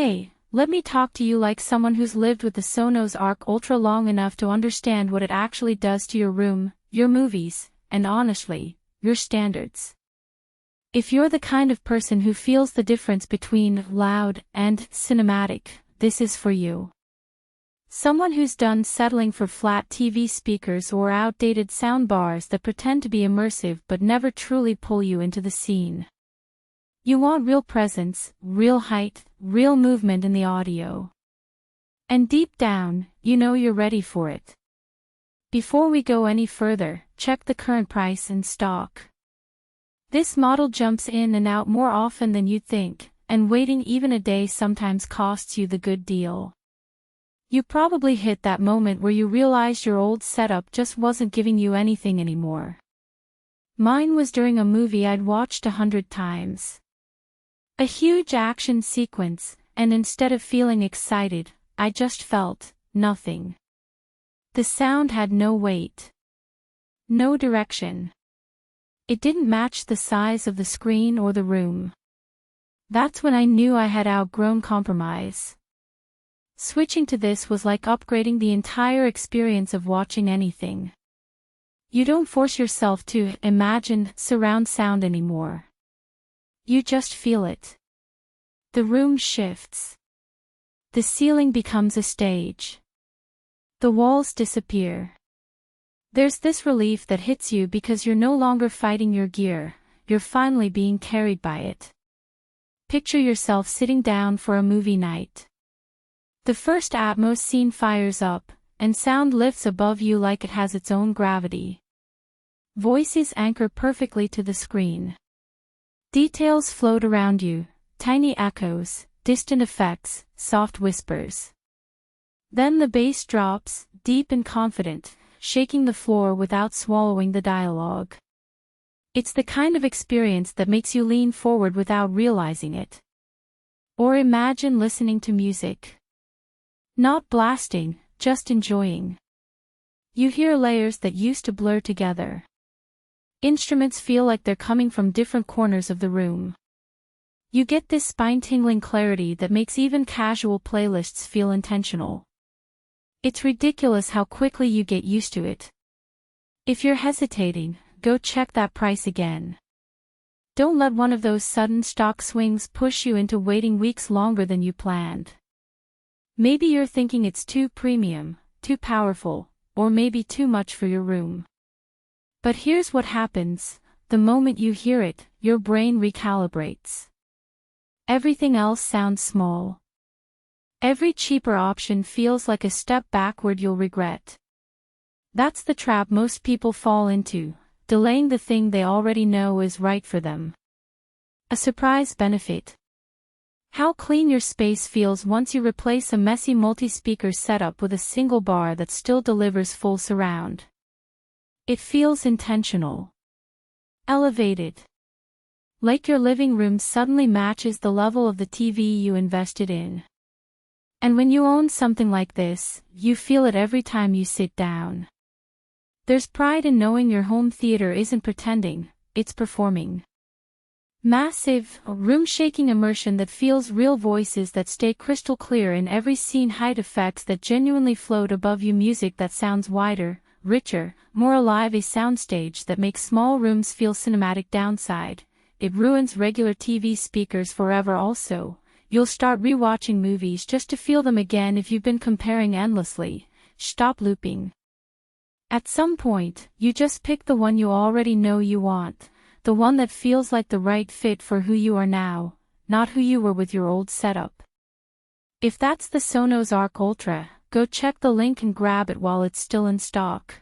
Hey, let me talk to you like someone who's lived with the Sonos Arc Ultra long enough to understand what it actually does to your room, your movies, and honestly, your standards. If you're the kind of person who feels the difference between loud and cinematic, this is for you. Someone who's done settling for flat TV speakers or outdated soundbars that pretend to be immersive but never truly pull you into the scene. You want real presence, real height, real movement in the audio. And deep down, you know you're ready for it. Before we go any further, check the current price and stock. This model jumps in and out more often than you'd think, and waiting even a day sometimes costs you the good deal. You probably hit that moment where you realized your old setup just wasn't giving you anything anymore. Mine was during a movie I'd watched 100 times. A huge action sequence, and instead of feeling excited, I just felt nothing. The sound had no weight. No direction. It didn't match the size of the screen or the room. That's when I knew I had outgrown compromise. Switching to this was like upgrading the entire experience of watching anything. You don't force yourself to imagine surround sound anymore. You just feel it. The room shifts. The ceiling becomes a stage. The walls disappear. There's this relief that hits you because you're no longer fighting your gear, you're finally being carried by it. Picture yourself sitting down for a movie night. The first Atmos scene fires up, and sound lifts above you like it has its own gravity. Voices anchor perfectly to the screen. Details float around you, tiny echoes, distant effects, soft whispers. Then the bass drops, deep and confident, shaking the floor without swallowing the dialogue. It's the kind of experience that makes you lean forward without realizing it. Or imagine listening to music. Not blasting, just enjoying. You hear layers that used to blur together. Instruments feel like they're coming from different corners of the room. You get this spine-tingling clarity that makes even casual playlists feel intentional. It's ridiculous how quickly you get used to it. If you're hesitating, go check that price again. Don't let one of those sudden stock swings push you into waiting weeks longer than you planned. Maybe you're thinking it's too premium, too powerful, or maybe too much for your room. But here's what happens: the moment you hear it, your brain recalibrates. Everything else sounds small. Every cheaper option feels like a step backward you'll regret. That's the trap most people fall into, delaying the thing they already know is right for them. A surprise benefit. How clean your space feels once you replace a messy multi-speaker setup with a single bar that still delivers full surround. It feels intentional. Elevated. Like your living room suddenly matches the level of the TV you invested in. And when you own something like this, you feel it every time you sit down. There's pride in knowing your home theater isn't pretending, it's performing. Massive, room-shaking immersion that feels real, voices that stay crystal clear in every scene, height effects that genuinely float above you, music that sounds wider, richer, more alive, a soundstage that makes small rooms feel cinematic. Downside: it ruins regular TV speakers forever. Also, you'll start rewatching movies just to feel them again if you've been comparing endlessly. Stop looping. At some point, you just pick the one you already know you want, the one that feels like the right fit for who you are now, not who you were with your old setup. If that's the Sonos Arc Ultra, go check the link and grab it while it's still in stock.